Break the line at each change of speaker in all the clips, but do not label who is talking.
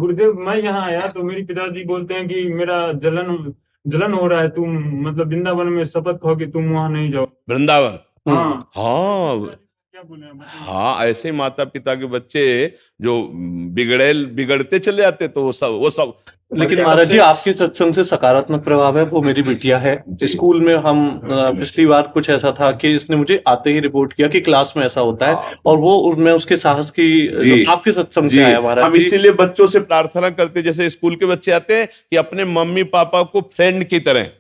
गुरुदेव, मैं यहाँ आया तो मेरे पिताजी बोलते हैं कि मेरा जलन जलन हो रहा है, तुम मतलब वृंदावन में शपथ खाओ कि तुम वहां नहीं जाओ।
वृंदावन।
हाँ।
हाँ।
क्या बोले आप बताइए।
हाँ, ऐसे माता पिता के बच्चे जो बिगड़ते चले जाते, तो वो सब
लेकिन महाराज जी, आपके सत्संग से सकारात्मक प्रभाव है। वो मेरी बिटिया है। स्कूल में हम पिछली बार कुछ ऐसा था कि इसने मुझे आते ही रिपोर्ट किया कि क्लास में ऐसा होता है, और वो उसमें उसके साहस की जो आपके सत्संग से आया महाराज
हम
जी।
इसीलिए बच्चों से प्रार्थना करते, जैसे स्कूल के बच्चे आते हैं, कि अपने मम्मी पापा को फ्रेंड की तरह,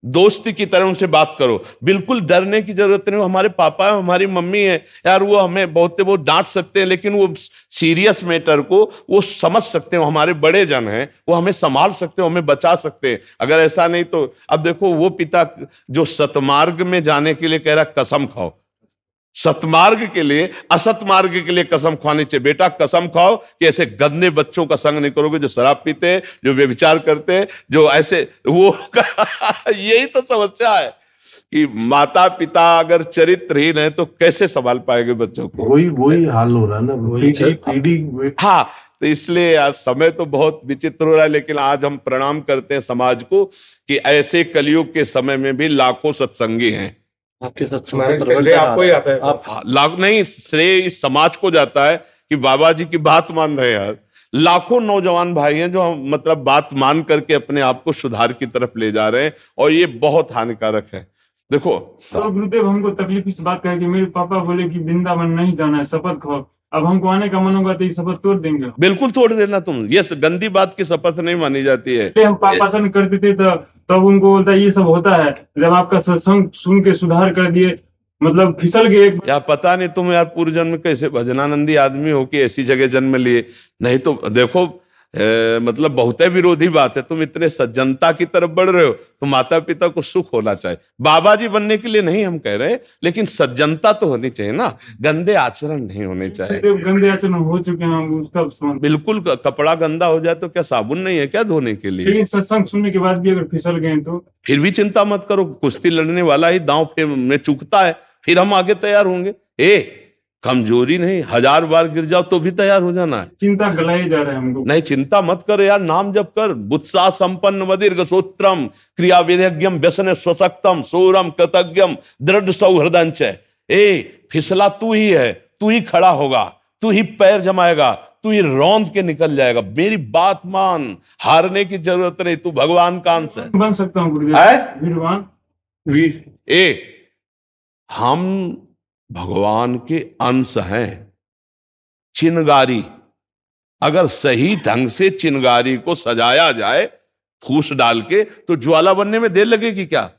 दोस्ती की तरह उनसे बात करो। बिल्कुल डरने की जरूरत नहीं। हमारे पापा है, हमारी मम्मी है यार, वो हमें बहुत डांट सकते हैं, लेकिन वो सीरियस मैटर को वो समझ सकते हैं। हमारे बड़े जन हैं, वो हमें संभाल सकते हैं, हमें बचा सकते हैं। अगर ऐसा नहीं तो अब देखो, वो पिता जो सतमार्ग में जाने के लिए कह रहा कसम खाओ, सतमार्ग के लिए, असत मार्ग के लिए कसम खानी चाहिए। बेटा कसम खाओ कि ऐसे गंदे बच्चों का संग नहीं करोगे, जो शराब पीते हैं, जो व्यभिचार करते हैं, जो ऐसे वो यही तो समस्या है कि माता पिता अगर चरित्रहीन है तो कैसे संभाल पाएंगे बच्चों को।
वही हाल हो रहा है ना, पीढ़ी।
हाँ, तो इसलिए आज समय तो बहुत विचित्र हो रहा है, लेकिन आज हम प्रणाम करते हैं समाज को कि ऐसे कलयुग के समय में भी लाखों सत्संगी हैं।
आपके सत्संग
आपको ही आता है।
हाँ, लाख नहीं, श्रेय इस समाज को जाता है कि बाबा जी की बात मान रहे हैं यार। लाखों नौजवान भाई हैं जो मतलब बात मान करके अपने आप को सुधार की तरफ ले जा रहे हैं, और ये बहुत हानिकारक है। देखो
तो गुरुदेव, हमको तकलीफ इस बात का है कि मेरे पापा बोले कि वृंदावन नहीं जाना है, शपथ खाओ। अब हमको आने का मन होगा तो ये शपथ तोड़ देंगे।
बिल्कुल तोड़ देना तुम, ये गंदी बात की शपथ नहीं मानी जाती है।
हम पापा से करते थे तो तब उनको बोलता है ये सब होता है। जब आपका सत्संग सुन के सुधार कर दिए, मतलब फिसल गए।
यार पता नहीं तुम यार पूर्व जन्म कैसे भजनानंदी आदमी हो कि ऐसी जगह जन्म लिए। नहीं तो देखो मतलब बहुत विरोधी बात है। तुम इतने सज्जनता की तरफ बढ़ रहे हो, तो माता पिता को सुख होना चाहिए। बाबा जी बनने के लिए नहीं हम कह रहे, लेकिन सज्जनता तो होनी चाहिए ना, गंदे आचरण नहीं होने चाहिए।
गंदे आचरण हो चुके हैं, उसका
बिल्कुल। कपड़ा गंदा हो जाए तो क्या साबुन नहीं है क्या धोने के लिए?
लेकिन सत्संग सुनने के बाद भी अगर फिसल गए तो
फिर भी चिंता मत करो, कुश्ती लड़ने वाला ही दांव में चूकता है, फिर हम आगे तैयार होंगे। कमजोरी नहीं, 1000 बार गिर जाओ तो भी तैयार हो जाना है।
चिंता गलाए जा रहे हैं हमको।
नहीं, चिंता मत कर यार, नाम जप कर। बुत्सा संपन्न मदीर्घ सूत्रम क्रिया विधेयज्ञम व्यसन स्वशक्तम सूरम कृतज्ञम दृढ़ सौहृदंच। फिसला तू ही है, तू ही खड़ा होगा, तू ही पैर जमाएगा, तू ही रौंद के निकल जाएगा। मेरी बात मान, हारने की जरूरत नहीं, तू भगवान का अंश है।
बन सकता हूँ गुरुदेव, वीरवान।
हम भगवान के अंश हैं। चिनगारी, अगर सही ढंग से चिनगारी को सजाया जाए फूस डाल के, तो ज्वाला बनने में देर लगेगी क्या?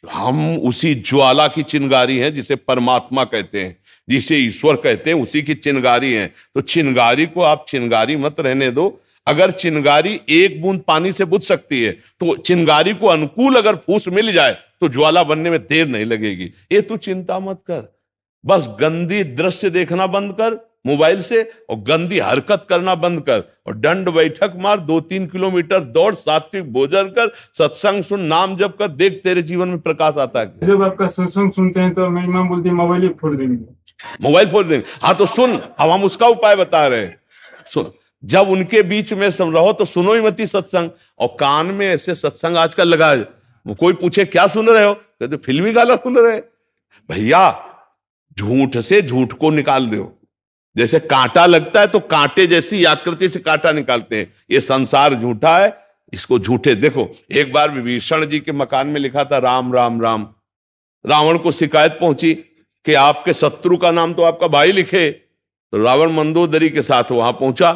हम उसी ज्वाला की चिनगारी हैं, जिसे परमात्मा कहते हैं, जिसे ईश्वर कहते हैं, उसी की चिनगारी हैं। तो चिनगारी को आप चिनगारी मत रहने दो। अगर चिनगारी एक बूंद पानी से बुझ सकती है, तो चिनगारी को अनुकूल अगर फूस मिल जाए तो ज्वाला बनने में देर नहीं लगेगी। ये तू चिंता मत कर, बस गंदी दृश्य देखना बंद कर मोबाइल से, और गंदी हरकत करना बंद कर, और दंड बैठक मार, 2-3 किलोमीटर दौड़, सात्विक भोजन कर, सत्संग सुन, नाम जप कर, देख तेरे जीवन में प्रकाश आता है।
जब आपका सत्संग सुनते हैं तो मेरी मां बोलती है मोबाइल ही फोड़ देंगे।
मोबाइल फोड़ देंगे? हाँ तो सुन, अब हम उसका उपाय बता रहे हैं। सुन, जब उनके बीच में सब रहो तो सुनो ही मती सत्संग। और कान में ऐसे सत्संग आजकल लगा है, कोई पूछे क्या सुन रहे हो, कहते फिल्मी गाना सुन रहे। भैया, झूठ से झूठ को निकाल दो। जैसे कांटा लगता है तो कांटे जैसी आकृति से कांटा निकालते हैं। ये संसार झूठा है, इसको झूठे देखो। एक बार विभीषण जी के मकान में लिखा था राम राम राम। रावण को शिकायत पहुंची कि आपके शत्रु का नाम तो आपका भाई लिखे। तो रावण मंदोदरी के साथ वहां पहुंचा,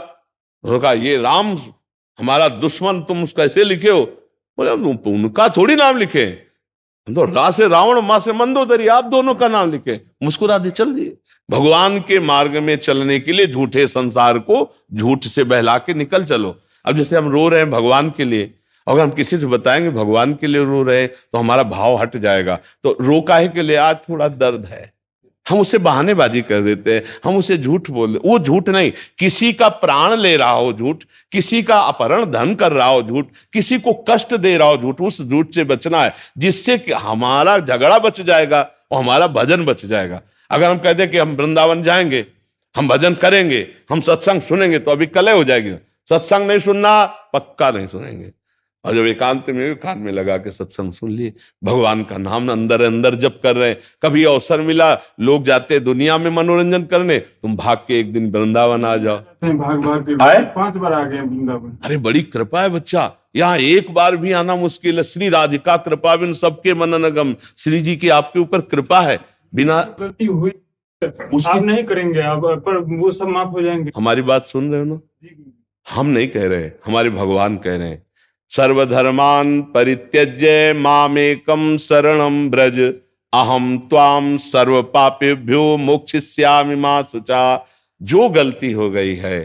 उन्होंने कहा ये राम हमारा दुश्मन, तुम उसका ऐसे लिखे हो? बोले उनका थोड़ी नाम लिखे, तो रा से रावण, मां से मंदोदरी, आप दोनों का नाम लिखे। मुस्कुरा दे, चल दिए। भगवान के मार्ग में चलने के लिए झूठे संसार को झूठ से बहला के निकल चलो। अब जैसे हम रो रहे हैं भगवान के लिए, अगर हम किसी से बताएंगे भगवान के लिए रो रहे हैं तो हमारा भाव हट जाएगा। तो रो काहे के लिए? आज थोड़ा दर्द है, हम उसे बहानेबाजी कर देते हैं, हम उसे झूठ बोल। वो झूठ नहीं, किसी का प्राण ले रहा हो झूठ, किसी का अपहरण धन कर रहा हो झूठ, किसी को कष्ट दे रहा हो झूठ, उस झूठ से बचना है, जिससे कि हमारा झगड़ा बच जाएगा और हमारा भजन बच जाएगा। अगर हम कहते कि हम वृंदावन जाएंगे, हम भजन करेंगे, हम सत्संग सुनेंगे, तो अभी कलह हो जाएगी। सत्संग नहीं सुनना, पक्का नहीं सुनेंगे। और जब एकांत में भी कान में लगा के सत्संग सुन लिए, भगवान का नाम अंदर अंदर जप कर रहे हैं। कभी अवसर मिला, लोग जाते दुनिया में मनोरंजन करने, तुम भाग के एक दिन वृंदावन आ जाओ।
भाग भाग के
आए?
5 बार आ गए वृंदावन।
अरे बड़ी कृपा है बच्चा, यहाँ एक बार भी आना मुश्किल है। श्री राधिका कृपा बिन सबके मनन गम, श्री जी की आपके ऊपर कृपा है। बिना
गलती हुई आप नहीं करेंगे, आप पर वो सब माफ हो जाएंगे।
हमारी बात सुन रहे हो ना? हम नहीं कह रहे, हमारे भगवान कह रहे हैं। सर्वधर्मान परित्यज्य मामेकम शरणम ब्रज, अहम त्वाम सर्व पापेभ्यो मोक्षयिष्यामि मा शुचा। जो गलती हो गई है,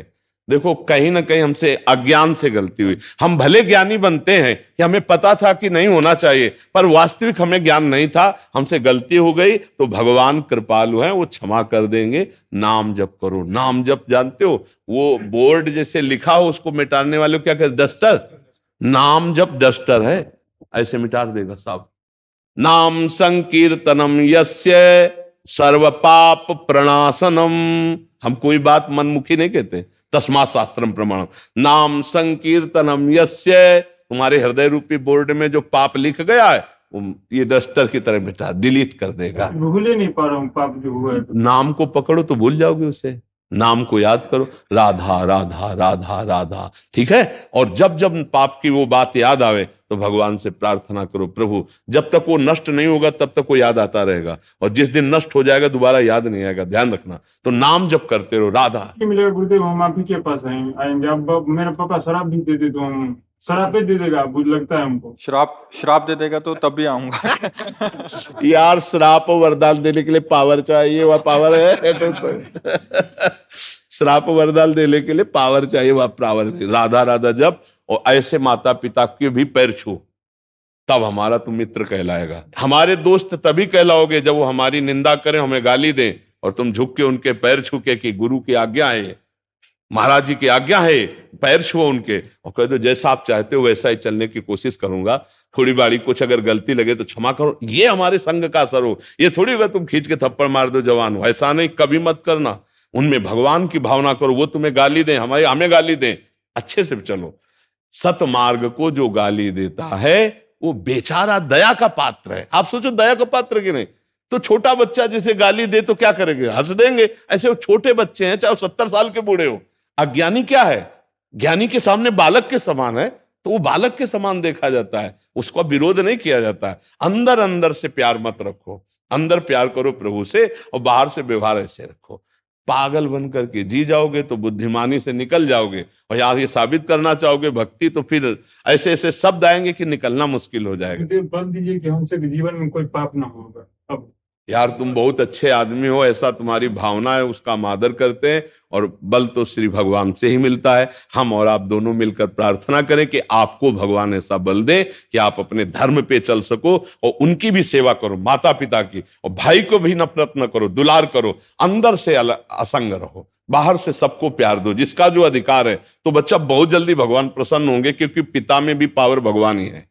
देखो कहीं ना कहीं हमसे अज्ञान से गलती हुई। हम भले ज्ञानी बनते हैं कि हमें पता था कि नहीं होना चाहिए, पर वास्तविक हमें ज्ञान नहीं था, हमसे गलती हो गई, तो भगवान कृपालु हैं, वो क्षमा कर देंगे। नाम जप करो। नाम जप जानते हो, वो बोर्ड जैसे लिखा हो उसको मिटाने वाले को क्या कहते, डस्टर। नाम जप डस्टर है, ऐसे मिटा देगा साहब। नाम संकीर्तनम यस्य सर्व पाप प्रणाशनम। हम कोई बात मनमुखी नहीं कहते, तस्मात् शास्त्रम प्रमाणम। नाम संकीर्तनम यस्य, तुम्हारे हृदय रूपी बोर्ड में जो पाप लिख गया है, ये डस्टर की तरह मिटा, डिलीट कर देगा।
भूल ही नहीं पा रहा हूँ पाप जो हुआ है।
नाम को पकड़ो तो भूल जाओगे उसे। नाम को याद करो, राधा राधा राधा राधा, ठीक है। और जब जब पाप की वो बात याद आवे तो भगवान से प्रार्थना करो, प्रभु जब तक वो नष्ट नहीं होगा तब तक वो याद आता रहेगा, और जिस दिन नष्ट हो जाएगा दोबारा याद नहीं आएगा, ध्यान रखना। तो नाम जप करते रहो। राधा
मिलेगा गुरुदेव, हम आप ही के पास आएंगे। अब मेरे पापा शराब भी दे दे तो हम शराब पे दे देगा, लगता है हमको।
श्राप दे देगा तो तब भी आऊंगा।
यार श्राप और वरदान देने के लिए पावर चाहिए, वह पावर है तो श्राप वरदान देने के लिए पावर चाहिए, वह पावर नहीं। राधा राधा जप, और ऐसे माता पिता के भी पैर छू, तब हमारा तुम मित्र कहलाएगा। हमारे दोस्त तभी कहलाओगे जब वो हमारी निंदा करें, हमें गाली दें, और तुम झुक के उनके पैर छू के कि गुरु की आज्ञा है, महाराज जी की आज्ञा है, पैर छुओ उनके और कह दो जैसा आप चाहते हो वैसा ही चलने की कोशिश करूंगा, थोड़ी बाड़ी कुछ अगर गलती लगे तो क्षमा करो। ये हमारे संग का असर हो। ये थोड़ी होगा तुम खींच के थप्पड़ मार दो जवान हो, ऐसा नहीं, कभी मत करना। उनमें भगवान की भावना करो, वो तुम्हें गाली दें, हमें गाली दें, अच्छे से चलो। सतमार्ग को जो गाली देता है वो बेचारा दया का पात्र है। आप सोचो दया का पात्र कि नहीं? तो छोटा बच्चा जिसे गाली दे तो क्या करेंगे? हंस देंगे। ऐसे वो छोटे बच्चे हैं, चाहे 70 साल के बूढ़े हो। अज्ञानी क्या है? ज्ञानी के सामने बालक के समान है, तो वो बालक के समान देखा जाता है, उसका विरोध नहीं किया जाता है। अंदर अंदर से प्यार मत रखो, अंदर प्यार करो प्रभु से, और बाहर से व्यवहार ऐसे रखो। पागल बन करके जी जाओगे तो बुद्धिमानी से निकल जाओगे, और यार ये साबित करना चाहोगे भक्ति, तो फिर ऐसे ऐसे शब्द आएंगे कि निकलना मुश्किल हो जाएगा।
बल दीजिए कि हमसे जीवन में कोई पाप ना होगा। अब
यार तुम बहुत अच्छे आदमी हो, ऐसा तुम्हारी भावना है, उसका हम आदर करते हैं, और बल तो श्री भगवान से ही मिलता है। हम और आप दोनों मिलकर प्रार्थना करें कि आपको भगवान ऐसा बल दे कि आप अपने धर्म पे चल सको, और उनकी भी सेवा करो, माता पिता की, और भाई को भी नफरत न करो, दुलार करो, अंदर से असंग रहो, बाहर से सबको प्यार दो, जिसका जो अधिकार है। तो बच्चा बहुत जल्दी भगवान प्रसन्न होंगे, क्योंकि पिता में भी पावर भगवान ही है,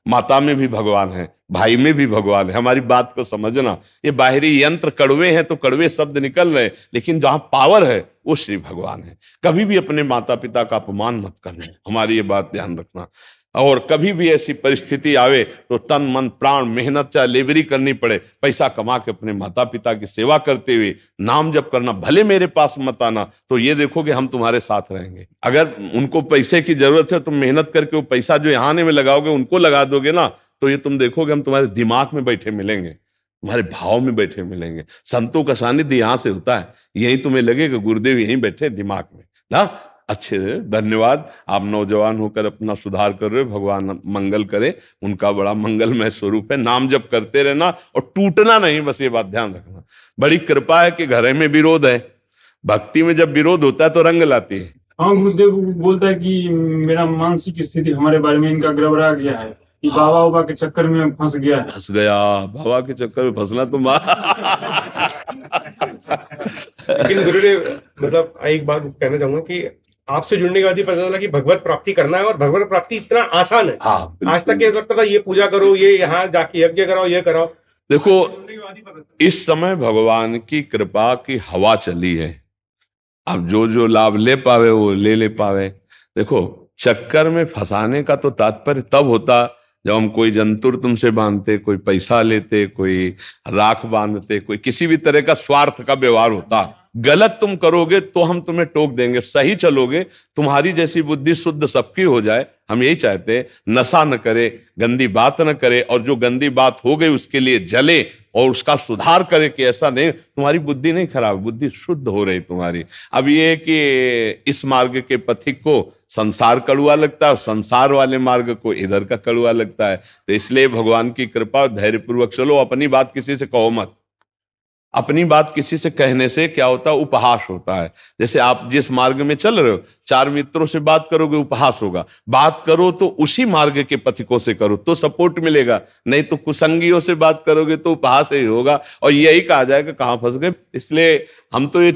माता में भी भगवान है, भाई में भी भगवान है। हमारी बात को समझना। ये बाहरी यंत्र कड़वे हैं तो कड़वे शब्द निकल रहे, लेकिन जहां पावर है वो श्री भगवान है। कभी भी अपने माता पिता का अपमान मत करना, हमारी ये बात ध्यान रखना। और कभी भी ऐसी परिस्थिति आवे तो तन मन प्राण मेहनत चाहे लेबरी करनी पड़े, पैसा कमा के अपने माता पिता की सेवा करते हुए नाम जप करना। भले मेरे पास मत आना, तो ये देखोगे हम तुम्हारे साथ रहेंगे। अगर उनको पैसे की जरूरत है, तुम मेहनत करके वो पैसा जो यहाँ आने में लगाओगे उनको लगा दोगे ना, तो ये तुम देखोगे हम तुम्हारे दिमाग में बैठे मिलेंगे, तुम्हारे भाव में बैठे मिलेंगे। संतों का सानिध्य यहाँ से होता है, यही तुम्हें लगेगा गुरुदेव यहीं बैठे दिमाग में ना। अच्छे, धन्यवाद। आप नौजवान होकर अपना सुधार कर रहे हो, भगवान मंगल करे, उनका बड़ा मंगलमय स्वरूप है। नाम जप करते रहना और टूटना नहीं, बस ये बात ध्यान रखना। बड़ी कृपा है कि घर में विरोध है, भक्ति में जब विरोध होता है तो रंग लाती है।
हाँ, गुरुदेव बोलता है कि मेरा मानसिक स्थिति हमारे बारे में इनका गड़बड़ा गया है, कि बाबा बाबा के चक्कर में फंस गया है।
फंस गया बाबा के चक्कर में फंसना तो
लेकिन गुरुदेव मतलब एक बात कहना चाहूंगा कि आपसे जुड़ने के बाद ही पता चला कि भगवत प्राप्ति करना है, और भगवत प्राप्ति इतना आसान है।
हाँ,
आज तक ये लगता था ये पूजा करो, ये यहाँ जाके यज्ञ कराओ, ये कराओ।
देखो इस समय भगवान की कृपा की हवा चली है। अब जो जो लाभ ले पावे वो ले पावे। देखो, चक्कर में फंसाने का तो तात्पर्य तब होता जब हम कोई जंतुर तुमसे बांधते, कोई पैसा लेते, कोई राख बांधते, कोई किसी भी तरह का स्वार्थ का व्यवहार होता। गलत तुम करोगे तो हम तुम्हें टोक देंगे, सही चलोगे, तुम्हारी जैसी बुद्धि शुद्ध सबकी हो जाए, हम यही चाहते हैं। नशा न करे, गंदी बात न करे, और जो गंदी बात हो गई उसके लिए जले और उसका सुधार करे कि ऐसा नहीं। तुम्हारी बुद्धि नहीं खराब, बुद्धि शुद्ध हो रही तुम्हारी। अब ये है कि इस मार्ग के पथिक को संसार कड़ुआ लगता है और संसार वाले मार्ग को इधर का कड़ुआ लगता है। तो इसलिए भगवान की कृपा, धैर्यपूर्वक चलो। अपनी बात किसी से कहो मत। अपनी बात किसी से कहने से क्या होता है? उपहास होता है। जैसे आप जिस मार्ग में चल रहे हो, 4 मित्रों से बात करोगे, उपहास होगा। बात करो तो उसी मार्ग के पथिकों से करो तो सपोर्ट मिलेगा, नहीं तो कुसंगियों से बात करोगे तो उपहास ही होगा और यही कहा जाएगा कहां फंस गए। इसलिए हम तो ये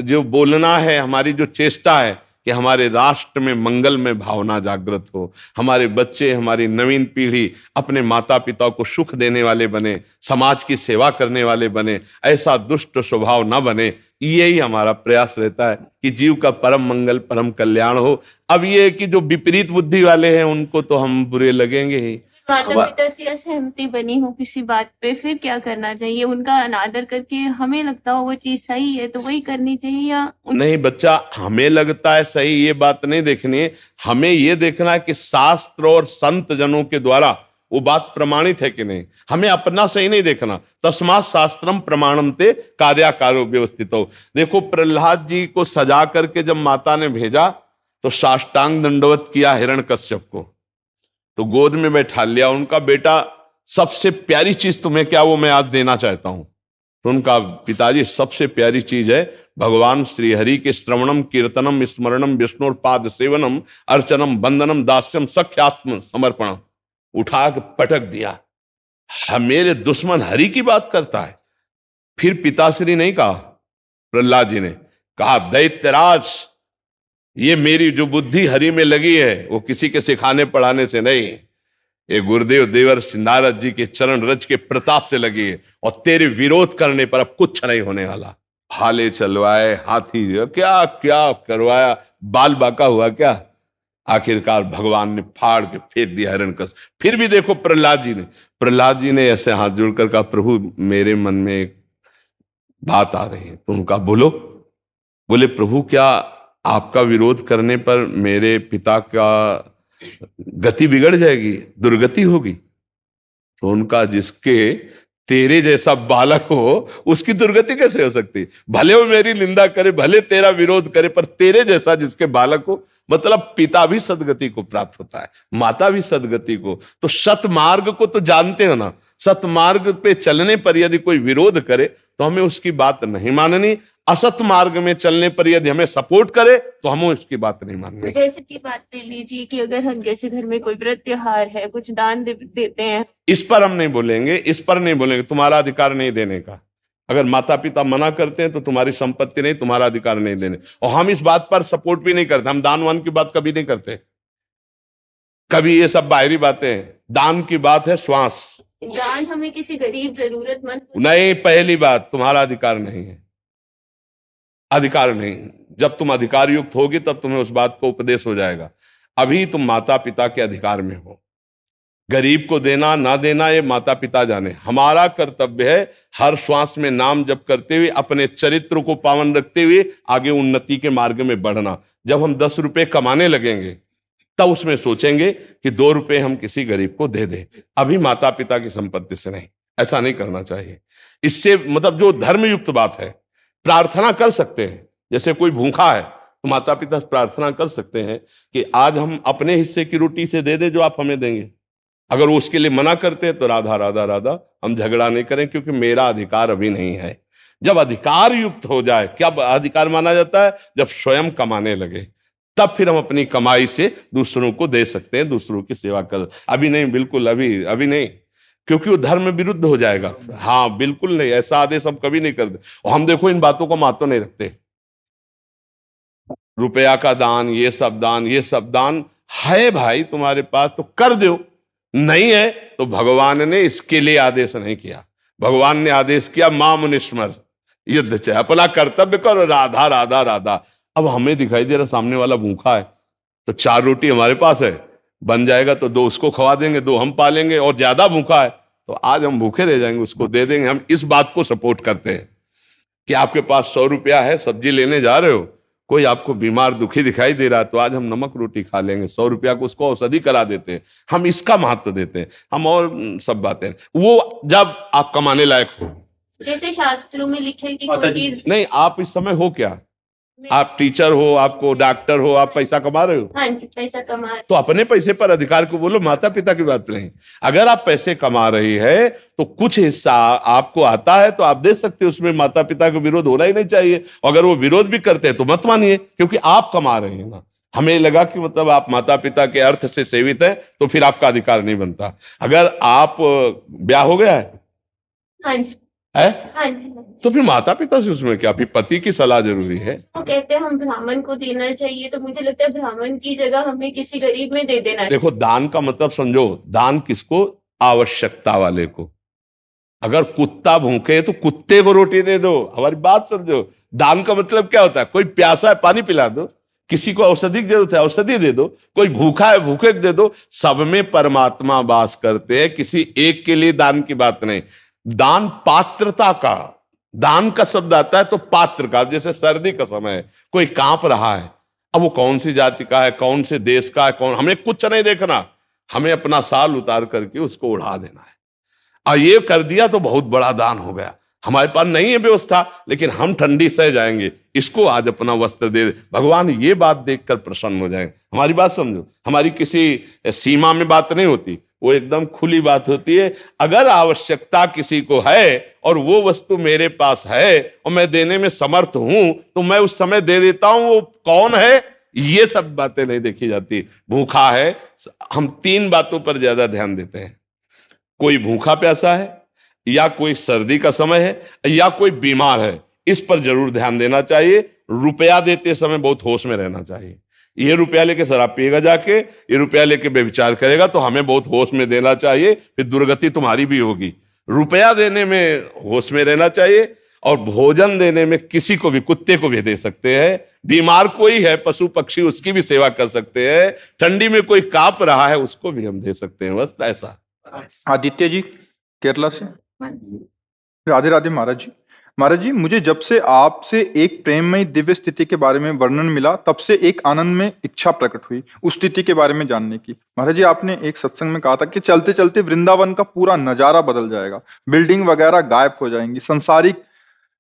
जो बोलना है, हमारी जो चेष्टा है कि हमारे राष्ट्र में मंगल में भावना जागृत हो, हमारे बच्चे, हमारी नवीन पीढ़ी अपने माता पिता को सुख देने वाले बने, समाज की सेवा करने वाले बने, ऐसा दुष्ट स्वभाव ना बने। यही हमारा प्रयास रहता है कि जीव का परम मंगल, परम कल्याण हो। अब ये है कि जो विपरीत बुद्धि वाले हैं उनको तो हम बुरे लगेंगे ही।
माता पिता से असहमति बनी हो किसी बात पे, फिर क्या करना चाहिए? उनका अनादर करके हमें लगता हो वो चीज सही है तो वही करनी चाहिए, या
नहीं बच्चा, हमें लगता है सही, ये बात नहीं देखनी है। हमें ये देखना है कि शास्त्र और संत जनों के द्वारा वो बात प्रमाणित है कि नहीं। हमें अपना सही नहीं देखना। तस्मात् शास्त्रम प्रमाणम ते कार्याकारो व्यवस्थितो। देखो, प्रहलाद जी को सजा करके जब माता ने भेजा तो साष्टांग दंडवत किया हिरण्यकश्यप को, तो गोद में बैठा लिया। उनका बेटा, सबसे प्यारी चीज तुम्हें क्या, वो मैं आज देना चाहता हूं। तो उनका पिताजी, सबसे प्यारी चीज है भगवान श्री हरि के श्रवणम कीर्तनम स्मरणम विष्णुर पाद सेवनम अर्चनम वंदनम दास्यम सख्यात्म समर्पणम। उठा के पटक दिया। मेरे दुश्मन हरि की बात करता है। फिर पिताश्री नहीं कहा, प्रहलाद जी ने कहा, दैत्यराज, ये मेरी जो बुद्धि हरि में लगी है वो किसी के सिखाने पढ़ाने से नहीं, ये गुरुदेव देवर्षि नारद जी के चरण रज के प्रताप से लगी है। और तेरे विरोध करने पर अब कुछ नहीं होने वाला। भाले चलवाए, हाथी क्या क्या करवाया, बाल बाका हुआ क्या? आखिरकार भगवान ने फाड़ के फेंक दिया हिरण्यकश्यप। फिर भी देखो प्रहलाद जी ने ऐसे हाथ जोड़कर कहा, प्रभु मेरे मन में एक बात आ रही है। तो उनका बोले प्रभु, क्या आपका विरोध करने पर मेरे पिता का गति बिगड़ जाएगी, दुर्गति होगी? तो उनका, जिसके तेरे जैसा बालक हो उसकी दुर्गति कैसे हो सकती? भले वो मेरी निंदा करे, भले तेरा विरोध करे, पर तेरे जैसा जिसके बालक हो, मतलब पिता भी सदगति को प्राप्त होता है, माता भी सदगति को। तो सतमार्ग को तो जानते हो ना, सतमार्ग पे चलने पर यदि कोई विरोध करे तो हमें उसकी बात नहीं माननी। असत मार्ग में चलने पर यदि हमें सपोर्ट करे तो हमें उसकी बात नहीं माननी।
जैसे की बात ले लीजिए कि अगर हम जैसे घर में कोई व्रत त्योहार है, कुछ दान देते हैं,
इस पर हम नहीं बोलेंगे, इस पर नहीं बोलेंगे। तुम्हारा अधिकार नहीं देने का। अगर माता पिता मना करते हैं तो तुम्हारी संपत्ति नहीं, तुम्हारा अधिकार नहीं देने। और हम इस बात पर सपोर्ट भी नहीं करते। हम दान वान की बात कभी नहीं करते, कभी ये सब बाहरी बातें हैं। दान की बात है श्वास।
दान हमें किसी गरीब जरूरतमंद
नहीं, पहली बात तुम्हारा अधिकार नहीं है, अधिकार नहीं। जब तुम अधिकार युक्त होगी तब तुम्हें उस बात को उपदेश हो जाएगा। अभी तुम माता पिता के अधिकार में हो। गरीब को देना ना देना ये माता पिता जाने। हमारा कर्तव्य है हर श्वास में नाम जप करते हुए अपने चरित्र को पावन रखते हुए आगे उन्नति के मार्ग में बढ़ना। जब हम 10 रुपए कमाने लगेंगे तब उसमें सोचेंगे कि 2 रुपए हम किसी गरीब को दे दें, अभी माता पिता की संपत्ति से नहीं। ऐसा नहीं करना चाहिए। इससे मतलब जो धर्मयुक्त बात है, प्रार्थना कर सकते हैं। जैसे कोई भूखा है तो माता पिता प्रार्थना कर सकते हैं कि आज हम अपने हिस्से की रोटी से दे दे जो आप हमें देंगे। अगर वो उसके लिए मना करते हैं तो राधा राधा राधा, हम झगड़ा नहीं करें, क्योंकि मेरा अधिकार अभी नहीं है। जब अधिकार युक्त हो जाए, क्या अधिकार माना जाता है? जब स्वयं कमाने लगे, तब फिर हम अपनी कमाई से दूसरों को दे सकते हैं, दूसरों की सेवा कर। अभी नहीं, बिल्कुल अभी नहीं, क्योंकि वो धर्म विरुद्ध हो जाएगा। हाँ बिल्कुल नहीं, ऐसा आदेश हम कभी नहीं करते। और हम देखो इन बातों को महत्व नहीं रखते। रुपया का दान, ये सब दान है भाई तुम्हारे पास तो कर दो, नहीं है तो भगवान ने इसके लिए आदेश नहीं किया। भगवान ने आदेश किया माम निस्मर, युद्ध चाहे, अपना कर्तव्य करो, राधा राधा राधा। अब हमें दिखाई दे रहा सामने वाला भूखा है तो 4 रोटी हमारे पास है, बन जाएगा तो 2 उसको खवा देंगे, 2 हम पालेंगे, और ज्यादा भूखा है तो आज हम भूखे रह जाएंगे, उसको दे देंगे। हम इस बात को सपोर्ट करते हैं कि आपके पास 100 रुपया है, सब्जी लेने जा रहे हो, कोई आपको बीमार दुखी दिखाई दे रहा है तो आज हम नमक रोटी खा लेंगे, 100 रुपया को उसको औषधि करा देते हैं। हम इसका महत्व देते हैं। हम और सब बातें वो जब आप कमाने लायक हो।
जैसे शास्त्रों में लिखे कि
माता
कोई
जी,
चीज
नहीं, आप इस समय हो क्या, आप टीचर हो, आपको डॉक्टर हो, आप पैसा कमा रहे हो,
हाँ जी पैसा कमा
तो अपने पैसे पर अधिकार को बोलो, माता पिता की बात नहीं। अगर आप पैसे कमा रही है तो कुछ हिस्सा आपको आता है तो आप दे सकते हो, उसमें माता पिता का विरोध होना ही नहीं चाहिए। अगर वो विरोध भी करते हैं तो मत मानिए, क्योंकि आप कमा रहे हैं ना। हमें लगा कि मतलब आप माता पिता के अर्थ से सेवित है तो फिर आपका अधिकार नहीं बनता। अगर आप ब्याह हो गया
हाँ जी
है
हाँ जी।
तो फिर माता पिता से उसमें क्या, फिर पति की सलाह जरूरी है।
वो कहते हैं हम ब्राह्मण को देना चाहिए, तो मुझे लगता है ब्राह्मण की जगह हमें किसी गरीब में दे देना चाहिए।
देखो, दान का मतलब समझो, दान किसको, आवश्यकता वाले को। अगर कुत्ता भूखे है तो कुत्ते को रोटी दे दो, हमारी बात समझो। दान का मतलब क्या होता है, कोई प्यासा है पानी पिला दो, किसी को औषधि की जरूरत है औषधि दे दो, कोई भूखा है भूखे को दे दो। सब में परमात्मा वास करते हैं, किसी एक के लिए दान की बात नहीं। दान पात्रता का, दान का शब्द आता है तो पात्र का। जैसे सर्दी का समय है, कोई कांप रहा है, अब वो कौन सी जाति का है, कौन से देश का है, कौन, हमें कुछ नहीं देखना, हमें अपना साल उतार करके उसको उड़ा देना है। और ये कर दिया तो बहुत बड़ा दान हो गया। हमारे पास नहीं है व्यवस्था, लेकिन हम ठंडी सह जाएंगे, इसको आज अपना वस्त्र दे। भगवान ये बात देखकर प्रसन्न हो जाएंगे। हमारी बात समझो, हमारी किसी सीमा में बात नहीं होती, वो एकदम खुली बात होती है। अगर आवश्यकता किसी को है और वो वस्तु मेरे पास है और मैं देने में समर्थ हूं तो मैं उस समय दे देता हूं। वो कौन है, ये सब बातें नहीं देखी जाती। भूखा है, हम 3 बातों पर ज्यादा ध्यान देते हैं। कोई भूखा प्यासा है, या कोई सर्दी का समय है, या कोई बीमार है, इस पर जरूर ध्यान देना चाहिए। रुपया देते समय बहुत होश में रहना चाहिए। ये रुपया लेके शराब पिएगा जाके, ये रुपया लेके बेविचार करेगा, तो हमें बहुत होश में देना चाहिए, फिर दुर्गति तुम्हारी भी होगी। रुपया देने में होश में रहना चाहिए, और भोजन देने में किसी को भी, कुत्ते को भी दे सकते हैं, बीमार कोई है पशु पक्षी उसकी भी सेवा कर सकते हैं, ठंडी में कोई कांप रहा है उसको भी हम दे सकते हैं, बस ऐसा।
आदित्य जी केरला से। राधे राधे महाराज जी। महाराज जी, मुझे जब से आपसे एक प्रेममयी दिव्य स्थिति के बारे में वर्णन मिला, तब से एक आनंद में इच्छा प्रकट हुई उस स्थिति के बारे में जानने की। महाराज जी, आपने एक सत्संग में कहा था कि चलते चलते वृंदावन का पूरा नजारा बदल जाएगा, बिल्डिंग वगैरह गायब हो जाएंगी, सांसारिक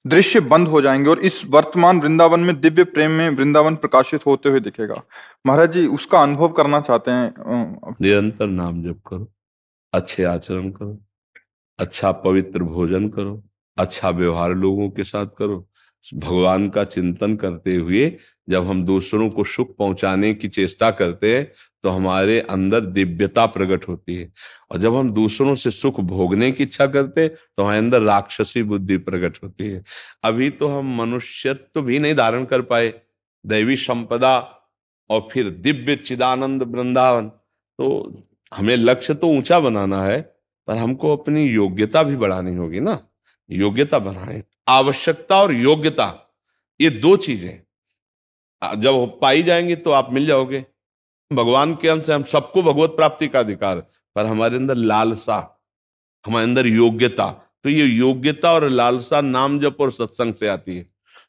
दृश्य बंद हो जाएंगे, और इस वर्तमान वृंदावन में दिव्य प्रेम में वृंदावन प्रकाशित होते हुए दिखेगा। महाराज जी, उसका अनुभव करना चाहते हैं।
निरंतर नाम जप करो, अच्छे आचरण करो, अच्छा पवित्र भोजन करो, अच्छा व्यवहार लोगों के साथ करो। भगवान का चिंतन करते हुए जब हम दूसरों को सुख पहुंचाने की चेष्टा करते हैं तो हमारे अंदर दिव्यता प्रकट होती है, और जब हम दूसरों से सुख भोगने की इच्छा करते हैं तो हमारे अंदर राक्षसी बुद्धि प्रकट होती है। अभी तो हम मनुष्यत्व भी नहीं धारण कर पाए, दैवी संपदा और फिर दिव्य चिदानंद वृंदावन। तो हमें लक्ष्य तो ऊंचा बनाना है, पर हमको अपनी योग्यता भी बढ़ानी होगी ना। योग्यता बढ़ाएं, आवश्यकता और योग्यता, ये 2 चीजें जब पाई जाएंगी तो आप मिल जाओगे। भगवान के अंश से हम सबको भगवत प्राप्ति का अधिकार, पर हमारे अंदर लालसा, हमारे अंदर योग्यता, तो ये योग्यता और लालसा नाम जप और सत्संग से आती है।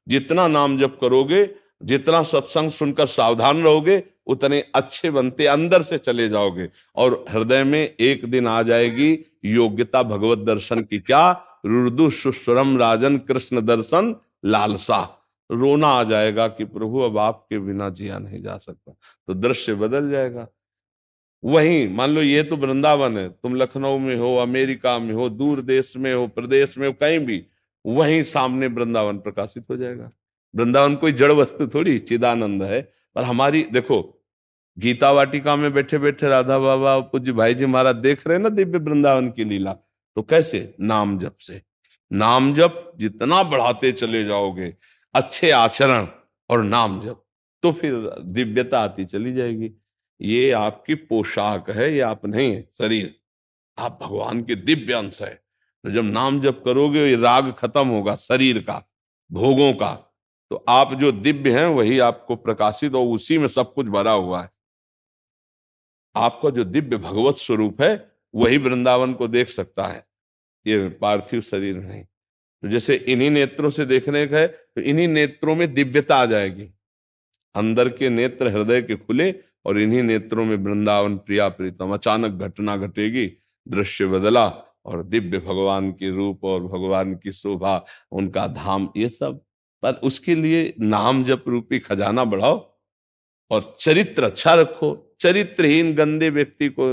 जितना नाम जप करोगे, जितना सत्संग सुनकर सावधान रहोगे, उतने अच्छे बनते अंदर से चले जाओगे, और हृदय में एक दिन आ जाएगी योग्यता भगवत दर्शन की। क्या, रुदु सुस्वरम राजन कृष्ण दर्शन लालसा, रोना आ जाएगा कि प्रभु अब आपके बिना जिया नहीं जा सकता, तो दृश्य बदल जाएगा। वहीं मान लो ये तो वृंदावन है, तुम लखनऊ में हो, अमेरिका में हो, दूर देश में हो, प्रदेश में हो, कहीं भी, वहीं सामने वृंदावन प्रकाशित हो जाएगा। वृंदावन कोई जड़ वस्तु थोड़ी, चिदानंद है। पर हमारी देखो, गीता वाटिका में बैठे बैठे राधा बाबा पूज्य भाई जी महाराज देख रहे हैं ना दिव्य वृंदावन की लीला, तो कैसे, नाम जप से। नाम जप जितना बढ़ाते चले जाओगे, अच्छे आचरण और नाम जप, तो फिर दिव्यता आती चली जाएगी। ये आपकी पोशाक है, ये आप नहीं है शरीर, आप भगवान के दिव्य अंश है। तो जब नाम जप करोगे, ये राग खत्म होगा शरीर का, भोगों का, तो आप जो दिव्य हैं वही आपको प्रकाशित, और उसी में सब कुछ भरा हुआ है। आपका जो दिव्य भगवत स्वरूप है वही वृंदावन को देख सकता है, ये पार्थिव शरीर नहीं। तो जैसे इन्हीं नेत्रों से देखने का है तो इन्हीं नेत्रों में दिव्यता आ जाएगी, अंदर के नेत्र हृदय के खुले और इन्हीं नेत्रों में वृंदावन प्रिया प्रीतम, अचानक घटना घटेगी, दृश्य बदला और दिव्य भगवान के रूप और भगवान की शोभा, उनका धाम, ये सब। पर उसके लिए नाम जप रूपी खजाना बढ़ाओ और चरित्र अच्छा रखो। चरित्रहीन गंदे व्यक्ति को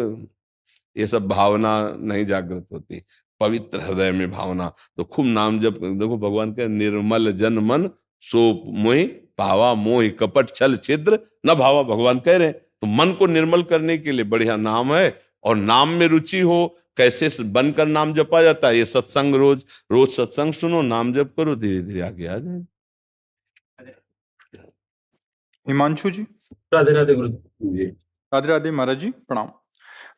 ये सब भावना नहीं जागृत होती, पवित्र हृदय में भावना। तो खूब नाम जप, देखो भगवान के निर्मल जन मन सो मोहि पावा, मोहि कपट छल छिद्र न भावा, भगवान कह रहे हैं। तो मन को निर्मल करने के लिए बढ़िया नाम है, और नाम में रुचि हो, कैसे बनकर नाम जपा जाता है, ये सत्संग, रोज रोज सत्संग सुनो, नाम जप करो, धीरे धीरे आगे आ जाए।
हिमांशु जी।
राधे राधे गुरु जी।
राधे राधे महाराज जी, प्रणाम।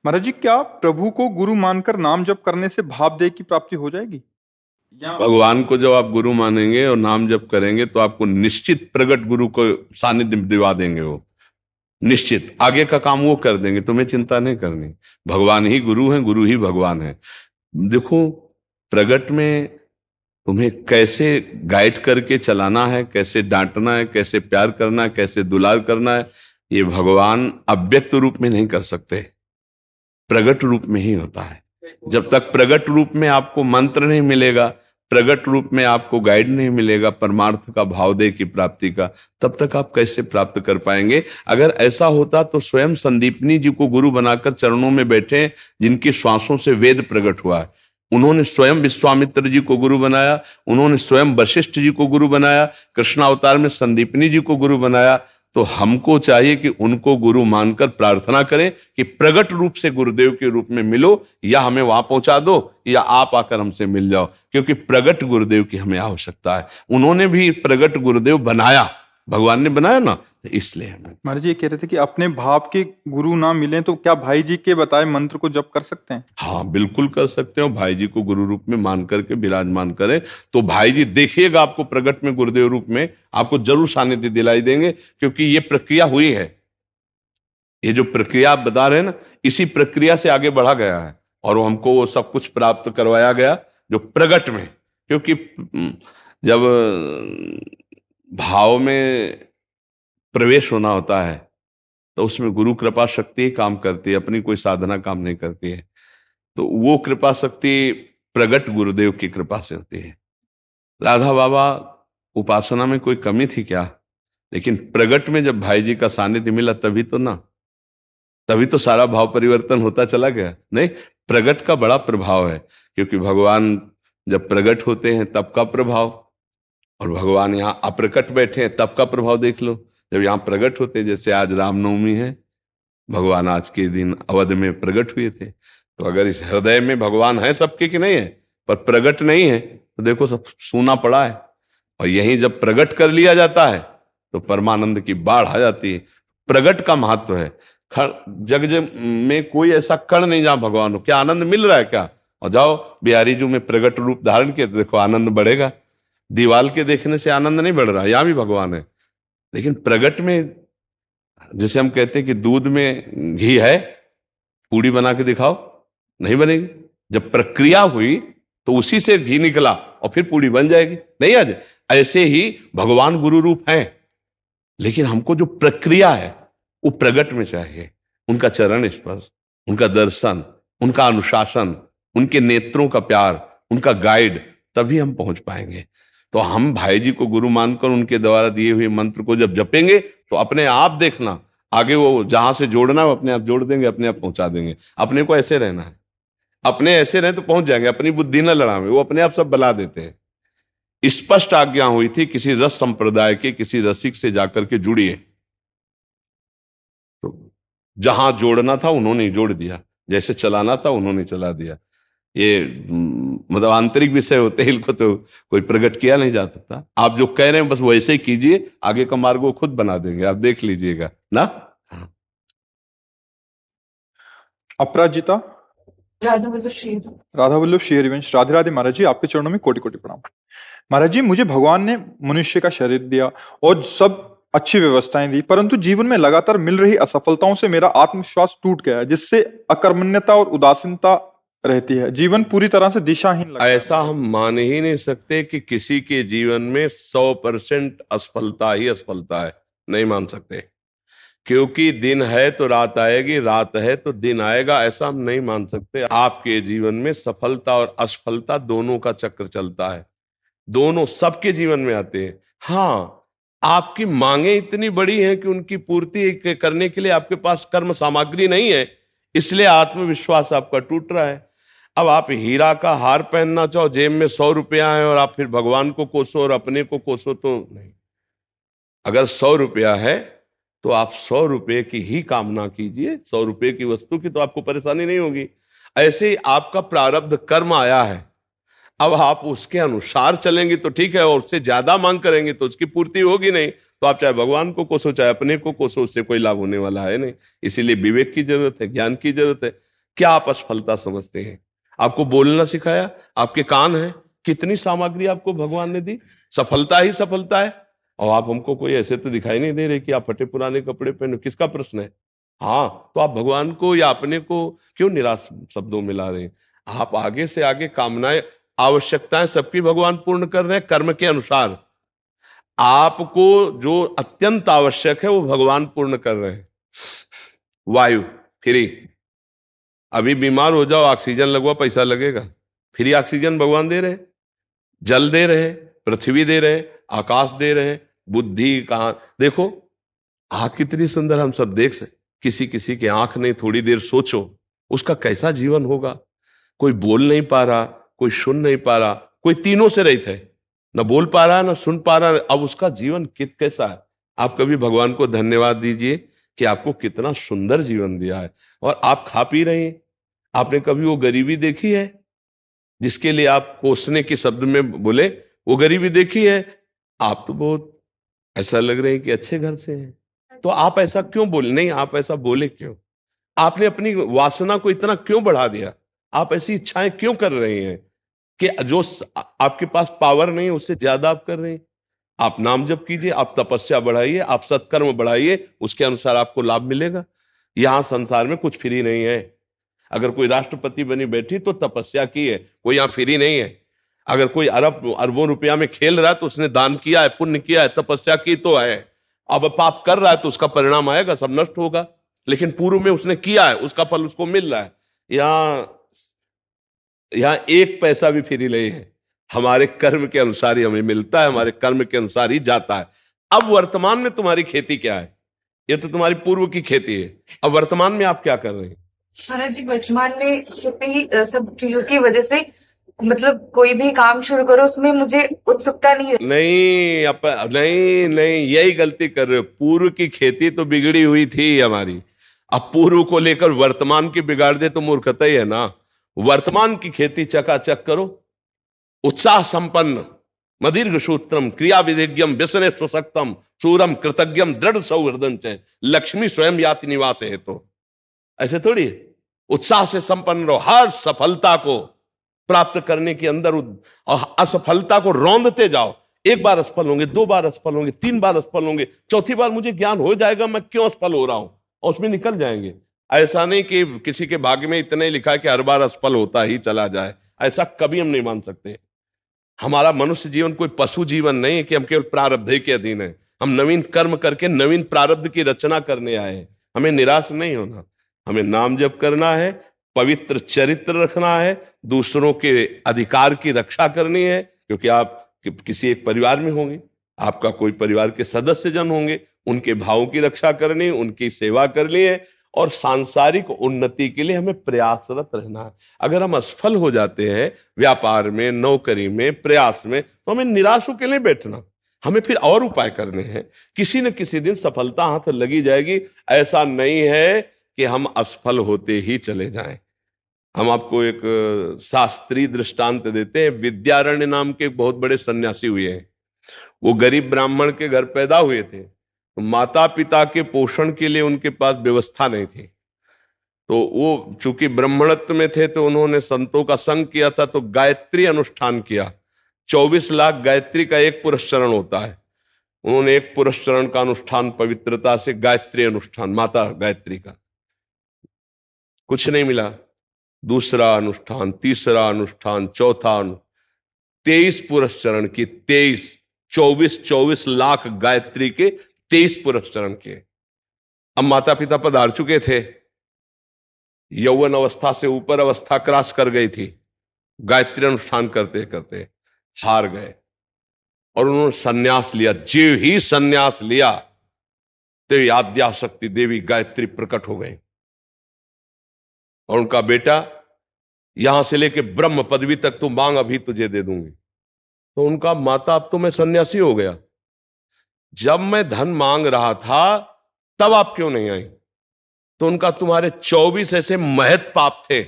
महाराज जी, क्या प्रभु को गुरु मानकर नाम जप करने से भाव देह की प्राप्ति हो जाएगी?
भगवान को जब आप गुरु मानेंगे और नाम जप करेंगे तो आपको निश्चित प्रगट गुरु को सानिध्य दिवा देंगे, वो निश्चित आगे का काम वो कर देंगे, तुम्हें चिंता नहीं करनी। भगवान ही गुरु है, गुरु ही भगवान है। देखो प्रगट में तुम्हें कैसे गाइड करके चलाना है, कैसे डांटना है, कैसे प्यार करना है, कैसे दुलार करना है, ये भगवान अव्यक्त रूप में नहीं कर सकते, प्रगट रूप में ही होता है। जब तक प्रगट रूप में आपको मंत्र नहीं मिलेगा, प्रगट रूप में आपको गाइड नहीं मिलेगा परमार्थ का, भावदेह की प्राप्ति का, तब तक आप कैसे प्राप्त कर पाएंगे? अगर ऐसा होता तो स्वयं संदीपनी जी को गुरु बनाकर चरणों में बैठे, जिनकी श्वासों से वेद प्रकट हुआ है। उन्होंने स्वयं विश्वामित्र जी को गुरु बनाया, उन्होंने स्वयं वशिष्ठ जी को गुरु बनाया, कृष्णावतार में संदीपनी जी को गुरु बनाया। तो हमको चाहिए कि उनको गुरु मानकर प्रार्थना करें कि प्रगट रूप से गुरुदेव के रूप में मिलो, या हमें वहां पहुंचा दो, या आप आकर हमसे मिल जाओ, क्योंकि प्रगट गुरुदेव की हमें आवश्यकता है। उन्होंने भी प्रगट गुरुदेव बनाया, भगवान ने बनाया ना, तो इसलिए हमें।
महाराज जी ये कह रहे थे कि अपने भाव के गुरु ना मिले तो क्या भाई जी के बताए मंत्र को जप कर सकते हैं?
हाँ बिल्कुल कर सकते हो, भाई जी को गुरु रूप में मान करके विराजमान करें तो भाई जी देखिएगा आपको प्रगट में गुरुदेव रूप में आपको जरूर सानिध्य दिलाई देंगे, क्योंकि ये प्रक्रिया हुई है। ये जो प्रक्रिया आप बता रहे हैं ना, इसी प्रक्रिया से आगे बढ़ा गया है और वो हमको वो सब कुछ प्राप्त करवाया गया जो प्रगट में। क्योंकि जब भाव में प्रवेश होना होता है तो उसमें गुरु कृपा शक्ति ही काम करती है, अपनी कोई साधना काम नहीं करती है। तो वो कृपा शक्ति प्रगट गुरुदेव की कृपा से होती है। राधा बाबा उपासना में कोई कमी थी क्या? लेकिन प्रगट में जब भाई जी का सानिध्य मिला तभी तो ना, तभी तो सारा भाव परिवर्तन होता चला गया। नहीं, प्रगट का बड़ा प्रभाव है, क्योंकि भगवान जब प्रगट होते हैं तब का प्रभाव, और भगवान यहाँ अप्रकट बैठे हैं तब का प्रभाव देख लो। जब यहाँ प्रगट होते, जैसे आज रामनवमी है, भगवान आज के दिन अवध में प्रगट हुए थे, तो अगर इस हृदय में भगवान है सबके कि नहीं है, पर प्रगट नहीं है, तो देखो सब सूना पड़ा है। और यहीं जब प्रगट कर लिया जाता है तो परमानंद की बाढ़ आ जाती है। प्रगट का महत्व है। जग में कोई ऐसा कण नहीं जहां भगवान हो। क्या आनंद मिल रहा है क्या? और जाओ बिहारी जी में प्रगट रूप धारण किया तो देखो आनंद बढ़ेगा। दीवाल के देखने से आनंद नहीं बढ़ रहा, यहां भी भगवान है। लेकिन प्रगट में, जैसे हम कहते हैं कि दूध में घी है, पूड़ी बना के दिखाओ, नहीं बनेगी। जब प्रक्रिया हुई तो उसी से घी निकला और फिर पूड़ी बन जाएगी, नहीं आज। ऐसे ही भगवान गुरु रूप हैं, लेकिन हमको जो प्रक्रिया है वो प्रगट में चाहिए। उनका चरण स्पर्श, उनका दर्शन, उनका अनुशासन, उनके नेत्रों का प्यार, उनका गाइड, तभी हम पहुंच पाएंगे। तो हम भाई जी को गुरु मानकर उनके द्वारा दिए हुए मंत्र को जब जपेंगे तो अपने आप देखना, आगे वो जहां से जोड़ना है वो अपने आप जोड़ देंगे, अपने आप पहुंचा देंगे। अपने को ऐसे रहना है, अपने ऐसे रहे तो पहुंच जाएंगे। अपनी बुद्धि न लड़ावे, वो अपने आप सब बला देते हैं। स्पष्ट आज्ञा हुई थी किसी रस संप्रदाय के किसी रसिक से जाकर के जुड़िए, तो जहां जोड़ना था उन्होंने जोड़ दिया, जैसे चलाना था उन्होंने चला दिया। ये मतलब आंतरिक विषय होते हैं, इनको तो कोई प्रकट किया नहीं जा सकता। आप जो कह रहे हैं बस वैसे ही कीजिए, आगे का मार्ग वो खुद बना देंगे, आप देख लीजिएगा ना।
अपराजिता। राधा वल्लभ श्री हरिवंश। राधे राधे महाराज जी, आपके चरणों में कोटि कोटि प्रणाम। महाराज जी, मुझे भगवान ने मनुष्य का शरीर दिया और सब अच्छी व्यवस्थाएं दी, परंतु जीवन में लगातार मिल रही असफलताओं से मेरा आत्मविश्वास टूट गया है, जिससे अकर्मण्यता और उदासीनता रहती है। जीवन पूरी तरह से दिशाहीन लगता है।
ऐसा हम मान ही नहीं सकते कि किसी के जीवन में 100% असफलता ही असफलता है, नहीं मान सकते। क्योंकि दिन है तो रात आएगी, रात है तो दिन आएगा, ऐसा हम नहीं मान सकते। आपके जीवन में सफलता और असफलता दोनों का चक्र चलता है, दोनों सबके जीवन में आते हैं। हाँ, आपकी मांगे इतनी बड़ी हैं कि उनकी पूर्ति करने के लिए आपके पास कर्म सामग्री नहीं है, इसलिए आत्मविश्वास आपका टूट रहा है। अब आप हीरा का हार पहनना चाहो, जेब में 100 रुपया है, और आप फिर भगवान को कोसो और अपने को कोसो, तो नहीं। अगर 100 रुपया है तो आप 100 रुपये की ही कामना कीजिए, 100 रुपये की वस्तु की, तो आपको परेशानी नहीं होगी। ऐसे ही आपका प्रारब्ध कर्म आया है, अब आप उसके अनुसार चलेंगे तो ठीक है, और उससे ज्यादा मांग करेंगे तो उसकी पूर्ति होगी नहीं। तो आप चाहे भगवान को कोसो चाहे अपने को कोसो, उससे कोई लाभ होने वाला है नहीं। इसीलिए विवेक की जरूरत है, ज्ञान की जरूरत है। क्या आप असफलता समझते हैं? आपको बोलना सिखाया, आपके कान हैं, कितनी सामग्री आपको भगवान ने दी, सफलता ही सफलता है। और आप हमको कोई ऐसे तो दिखाई नहीं दे रहे कि आप फटे पुराने कपड़े पहनो, किसका प्रश्न है? हाँ, तो आप भगवान को या अपने को क्यों निराश शब्दों में ला रहे हैं? आप आगे से आगे कामनाएं, आवश्यकताएं सबकी भगवान पूर्ण कर रहे हैं कर्म के अनुसार। आपको जो अत्यंत आवश्यक है वो भगवान पूर्ण कर रहे हैं। वायु फ्री, अभी बीमार हो जाओ, ऑक्सीजन लगवा, पैसा लगेगा, फ्री ऑक्सीजन भगवान दे रहे हैं। जल दे रहे हैं, पृथ्वी दे रहे हैं, आकाश दे रहे हैं, बुद्धि कहाँ, देखो आँख कितनी सुंदर, हम सब देख सकते। किसी किसी की आंख नहीं, थोड़ी देर सोचो उसका कैसा जीवन होगा। कोई बोल नहीं पा रहा, कोई सुन नहीं पा रहा, कोई तीनों से रहित है, न बोल पा रहा न सुन पा रहा, अब उसका जीवन कैसा है? आप कभी भगवान को धन्यवाद दीजिए कि आपको कितना सुंदर जीवन दिया है, और आप खा पी रहे हैं। आपने कभी वो गरीबी देखी है जिसके लिए आप कोसने के शब्द में बोले? वो गरीबी देखी है? आप तो बहुत ऐसा लग रहे हैं कि अच्छे घर से हैं, तो आप ऐसा क्यों बोले? नहीं, आप ऐसा बोले क्यों? आपने अपनी वासना को इतना क्यों बढ़ा दिया? आप ऐसी इच्छाएं क्यों कर रहे हैं कि जो आपके पास पावर नहीं उससे ज्यादा आप कर रहे हैं? आप नाम जप कीजिए, आप तपस्या बढ़ाइए, आप सत्कर्म बढ़ाइए, उसके अनुसार आपको लाभ मिलेगा। यहां संसार में कुछ फ्री नहीं है। अगर कोई राष्ट्रपति बनी बैठी तो तपस्या की है, कोई यहां फ्री नहीं है। अगर कोई अरबों रुपया में खेल रहा है तो उसने दान किया है, पुण्य किया है, तपस्या की तो है। अब पाप कर रहा है तो उसका परिणाम आएगा, सब नष्ट होगा। लेकिन पूर्व में उसने किया है, उसका फल उसको मिल रहा है। यहां एक पैसा भी फ्री नहीं है, हमारे कर्म के अनुसार ही हमें मिलता है, हमारे कर्म के अनुसार ही जाता है। अब वर्तमान में तुम्हारी खेती क्या है? ये तो तुम्हारी पूर्व की खेती है। अब वर्तमान में आप क्या कर रहे हैं?
महाराज जी, वर्तमान में सब चीजों की वजह से मतलब कोई भी काम शुरू करो उसमें मुझे उत्सुकता नहीं है।
नहीं, यही गलती कर रहे हो। पूर्व की खेती तो बिगड़ी हुई थी हमारी, अब पूर्व को लेकर वर्तमान की बिगाड़ दे तो मूर्खता ही है ना। वर्तमान की खेती चकाचक करो, उत्साह संपन्न, मदीर्घ सूत्रम क्रिया विधिज्ञम व्यसने सुशक्तम सूरम कृतज्ञम दृढ़ सौहृदं च लक्ष्मी स्वयं याति निवास है। तो ऐसे थोड़ी है। उत्साह से संपन्न रहो, हर सफलता को प्राप्त करने के अंदर और असफलता को रौंदते जाओ। एक बार असफल होंगे, 2 बार असफल होंगे, 3 बार असफल होंगे, चौथी बार मुझे ज्ञान हो जाएगा मैं क्यों असफल हो रहा हूं, और उसमें निकल जाएंगे। ऐसा नहीं कि किसी के भाग्य में इतना ही लिखा है कि हर बार असफल होता ही चला जाए, ऐसा कभी हम नहीं मान सकते। हमारा मनुष्य जीवन कोई पशु जीवन नहीं है कि हम केवल प्रारब्ध के अधीन है। हम नवीन कर्म करके नवीन प्रारब्ध की रचना करने आए हैं। हमें निराश नहीं होना, हमें नाम जप करना है, पवित्र चरित्र रखना है, दूसरों के अधिकार की रक्षा करनी है। क्योंकि आप किसी एक परिवार में होंगे, आपका कोई परिवार के सदस्य जन होंगे, उनके भावों की रक्षा करनी, उनकी सेवा करनी है, और सांसारिक उन्नति के लिए हमें प्रयासरत रहना है। अगर हम असफल हो जाते हैं व्यापार में, नौकरी में, प्रयास में, तो हमें निराश होकर नहीं बैठना, हमें फिर और उपाय करने हैं। किसी न किसी दिन सफलता हाथ लगी जाएगी। ऐसा नहीं है कि हम असफल होते ही चले जाएं। हम आपको एक शास्त्रीय दृष्टांत देते हैं। विद्यारण्य नाम के एक बहुत बड़े सन्यासी हुए हैं। वो गरीब ब्राह्मण के घर पैदा हुए थे, तो माता पिता के पोषण के लिए उनके पास व्यवस्था नहीं थी। तो वो चूंकि ब्राह्मणत्व में थे तो उन्होंने संतों का संग किया था, तो गायत्री अनुष्ठान किया। 24 लाख गायत्री का एक पुरस्चरण होता है। उन्होंने एक पुरस्चरण का अनुष्ठान पवित्रता से, गायत्री अनुष्ठान माता गायत्री का, कुछ नहीं मिला। दूसरा अनुष्ठान, तीसरा अनुष्ठान, चौथा 23 पुरस्चरण की, 24 लाख गायत्री के 23 पुरस्चरण के। अब माता पिता पधार चुके थे, यौवन अवस्था से ऊपर अवस्था क्रॉस कर गई थी, गायत्री अनुष्ठान करते करते हार गए और उन्होंने सन्यास लिया। जीव ही सन्यास लिया तो आद्या शक्ति देवी गायत्री प्रकट हो गई और उनका बेटा, यहां से लेके ब्रह्म पदवी तक तू मांग, अभी तुझे दे दूंगी। तो उनका माता, अब तो मैं सन्यासी हो गया, जब मैं धन मांग रहा था तब आप क्यों नहीं आई? तो उनका, तुम्हारे 24 ऐसे महत पाप थे,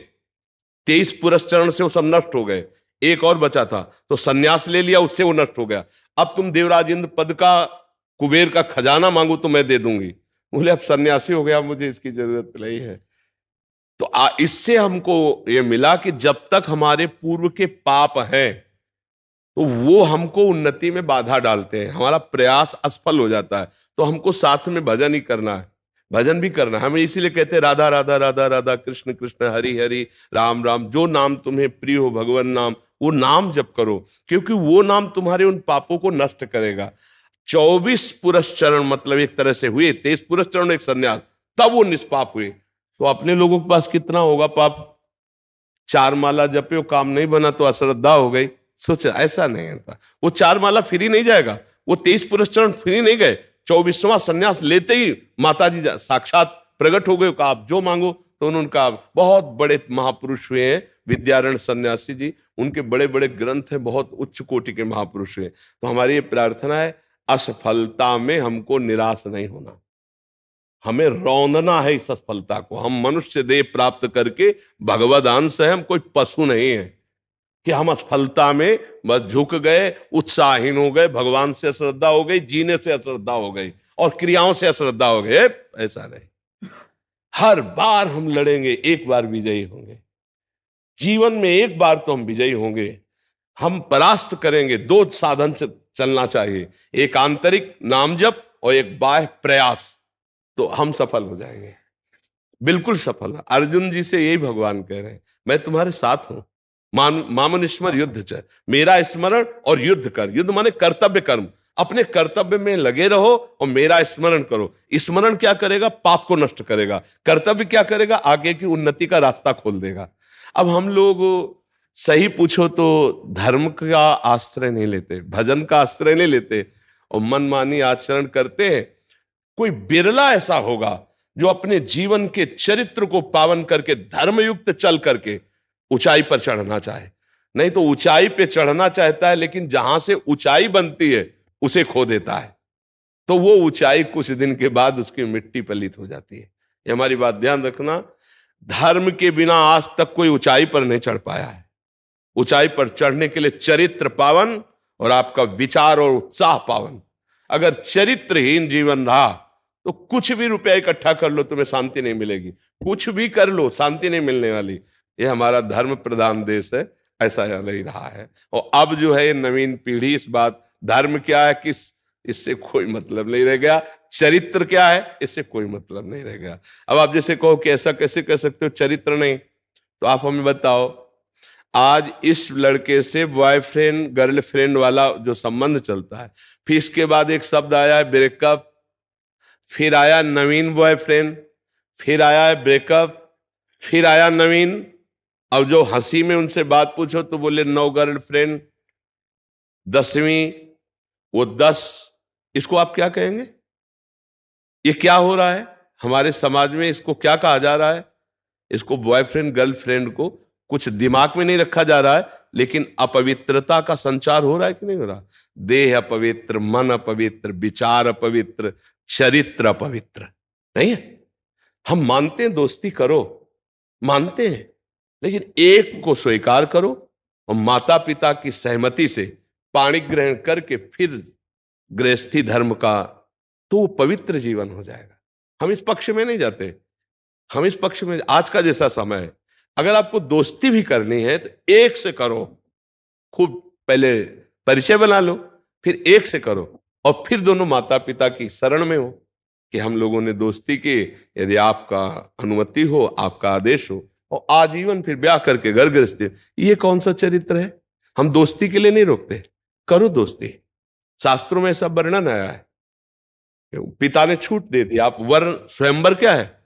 23 पुरस्चरण से वो सब नष्ट हो गए, एक और बचा था तो सन्यास ले लिया, उससे वो नष्ट हो गया। अब तुम देवराज इंद्र पद का, कुबेर का खजाना मांगो तो मैं दे दूंगी। बोले अब सन्यासी हो गया, मुझे इसकी जरूरत नहीं है। तो इससे हमको ये मिला कि जब तक हमारे पूर्व के पाप हैं तो वो हमको उन्नति में बाधा डालते हैं, हमारा प्रयास असफल हो जाता है। तो हमको साथ में भजन ही करना है, भजन भी करना है। हमें इसीलिए कहते हैं राधा राधा राधा राधा, कृष्ण कृष्ण हरि हरि, राम राम। जो नाम तुम्हें प्रिय हो भगवान नाम, वो नाम जप करो, क्योंकि वो नाम तुम्हारे उन पापों को नष्ट करेगा। 24 पुरस्चरण मतलब एक तरह से हुए, 23 पुरस्चरण एक सन्यास, तब वो निष्पाप हुए। तो अपने लोगों के पास कितना होगा पाप? 4 माला जपे हो, काम नहीं बना तो अश्रद्धा हो गई। सोच, ऐसा नहीं था। वो 4 माला फ्री नहीं जाएगा, वो 23 पुरस्चरण फ्री नहीं गए। 24वां सन्यास लेते ही माताजी साक्षात प्रकट हो गए, आप जो मांगो। तो उनका, बहुत बड़े महापुरुष हुए हैं विद्यारण्य सन्यासी जी, उनके बड़े बड़े ग्रंथ हैं, बहुत उच्च कोटि के महापुरुष हुए। तो हमारी ये प्रार्थना है, असफलता में हमको निराश नहीं होना, हमें रौंदना है इस असफलता को। हम मनुष्य देह प्राप्त करके भगवद अंश है, हम कोई पशु नहीं है कि हम असफलता में बस झुक गए, उत्साहहीन हो गए, भगवान से अश्रद्धा हो गई, जीने से अश्रद्धा हो गई और क्रियाओं से अश्रद्धा हो गए। ऐसा नहीं, हर बार हम लड़ेंगे, एक बार विजयी होंगे। जीवन में एक बार तो हम विजयी होंगे, हम परास्त करेंगे। 2 साधन चलना चाहिए, एक आंतरिक नाम जप और एक बाह्य प्रयास, तो हम सफल हो जाएंगे, बिल्कुल सफल। अर्जुन जी से यही भगवान कह रहे हैं, मैं तुम्हारे साथ हूं, मामनिस्मर युद्ध च, मेरा स्मरण और युद्ध कर। युद्ध माने कर्तव्य कर्म, अपने कर्तव्य में लगे रहो और मेरा स्मरण करो। स्मरण क्या करेगा? पाप को नष्ट करेगा। कर्तव्य क्या करेगा? आगे की उन्नति का रास्ता खोल देगा। अब हम लोग सही पूछो तो धर्म का आश्रय नहीं लेते, भजन का आश्रय नहीं लेते और मनमानी आचरण करते हैं। कोई बिरला ऐसा होगा जो अपने जीवन के चरित्र को पावन करके, धर्मयुक्त चल करके ऊंचाई पर चढ़ना चाहे। नहीं तो ऊंचाई पे चढ़ना चाहता है, लेकिन जहां से ऊंचाई बनती है उसे खो देता है, तो वो ऊंचाई कुछ दिन के बाद उसकी मिट्टी पलित हो जाती है। ये हमारी बात ध्यान रखना। धर्म के बिना आज तक कोई ऊंचाई पर नहीं चढ़ पाया है। ऊंचाई पर चढ़ने के लिए चरित्र पावन और आपका विचार और उत्साह पावन। अगर चरित्रहीन जीवन रहा तो कुछ भी रुपया इकट्ठा कर लो, तुम्हें शांति नहीं मिलेगी। कुछ भी कर लो, शांति नहीं मिलने वाली। ये हमारा धर्म प्रधान देश है, ऐसा नहीं रहा है। और अब जो है ये नवीन पीढ़ी, इस बात, धर्म क्या है किस, इससे कोई मतलब नहीं रह गया। चरित्र क्या है, इससे कोई मतलब नहीं रह गया। अब आप जैसे कहो कि ऐसा कैसे कह सकते हो चरित्र नहीं, तो आप हमें बताओ, आज इस लड़के से बॉयफ्रेंड गर्लफ्रेंड वाला जो संबंध चलता है, फिर इसके बाद एक शब्द आया है ब्रेकअप, फिर आया नवीन बॉयफ्रेंड, फिर आया है ब्रेकअप, फिर आया नवीन। अब जो हंसी में उनसे बात पूछो तो बोले 9 गर्लफ्रेंड, 10वीं, वो 10। इसको आप क्या कहेंगे? ये क्या हो रहा है हमारे समाज में? इसको क्या कहा जा रहा है? इसको बॉयफ्रेंड गर्लफ्रेंड को कुछ दिमाग में नहीं रखा जा रहा है, लेकिन अपवित्रता का संचार हो रहा है कि नहीं हो रहा? देह अपवित्र, मन अपवित्र, विचार अपवित्र, चरित्र अपवित्र नहीं है। हम मानते हैं दोस्ती करो, मानते हैं, लेकिन एक को स्वीकार करो और माता पिता की सहमति से पाणी ग्रहण करके फिर गृहस्थी धर्म का, तो पवित्र जीवन हो जाएगा। हम इस पक्ष में नहीं जाते, हम इस पक्ष में, आज का जैसा समय है, अगर आपको दोस्ती भी करनी है तो एक से करो। खूब पहले परिचय बना लो, फिर एक से करो। और फिर दोनों माता पिता की शरण में हो कि हम लोगों ने दोस्ती की, यदि आपका अनुमति हो, आपका आदेश हो, और आजीवन फिर ब्याह करके घर गृहस्थी। ये कौन सा चरित्र है? हम दोस्ती के लिए नहीं रोकते, करो दोस्ती। शास्त्रों में सब वर्णन आया है, पिता ने छूट दे दी। आप वर्ण स्वयंवर क्या है?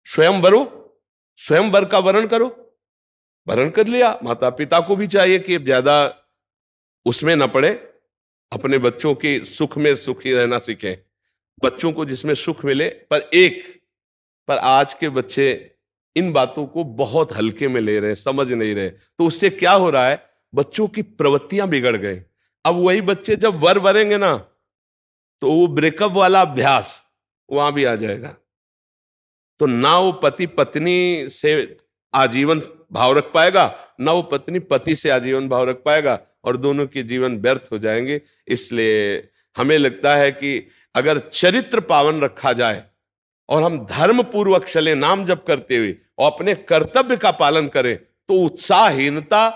स्वयंवरो, स्वयंवर का वर्ण करो, वर्ण कर लिया। माता पिता को भी चाहिए कि ज्यादा उसमें न पड़े, अपने बच्चों के सुख में सुखी रहना सीखें, बच्चों को जिसमें सुख मिले। पर आज के बच्चे इन बातों को बहुत हल्के में ले रहे हैं, समझ नहीं रहे। तो उससे क्या हो रहा है? बच्चों की प्रवृत्तियां बिगड़ गई। अब वही बच्चे जब वर वरेंगे ना, तो वो ब्रेकअप वाला अभ्यास वहां भी आ जाएगा। तो ना वो पति पत्नी से आजीवन भाव रख पाएगा, ना वो पत्नी पति से आजीवन भाव रख पाएगा, और दोनों के जीवन व्यर्थ हो जाएंगे। इसलिए हमें लगता है कि अगर चरित्र पावन रखा जाए और हम धर्म पूर्वक चले, नाम जप करते हुए, और अपने कर्तव्य का पालन करें, तो उत्साहहीनता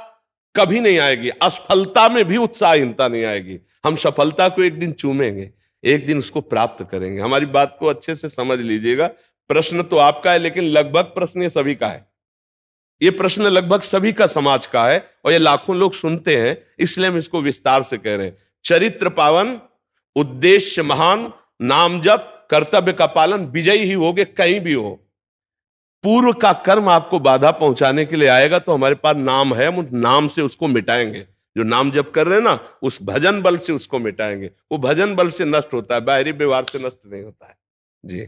कभी नहीं आएगी। असफलता में भी उत्साहहीनता नहीं आएगी। हम सफलता को एक दिन चूमेंगे, एक दिन उसको प्राप्त करेंगे। हमारी बात को अच्छे से समझ लीजिएगा। प्रश्न तो आपका है, लेकिन लगभग प्रश्न ये सभी का है। ये प्रश्न लगभग सभी का समाज का है, और ये लाखों लोग सुनते हैं, इसलिए हम इसको विस्तार से कह रहे हैं। चरित्र पावन, उद्देश्य महान, नाम जप, कर्तव्य का पालन, विजयी ही होगे कहीं भी हो। पूर्व का कर्म आपको बाधा पहुंचाने के लिए आएगा, तो हमारे पास नाम है, हम उस नाम से उसको मिटाएंगे। जो नाम जप कर रहे हैं ना, उस भजन बल से उसको मिटाएंगे। वो भजन बल से नष्ट होता है, बाहरी व्यवहार से नष्ट नहीं होता है। जी।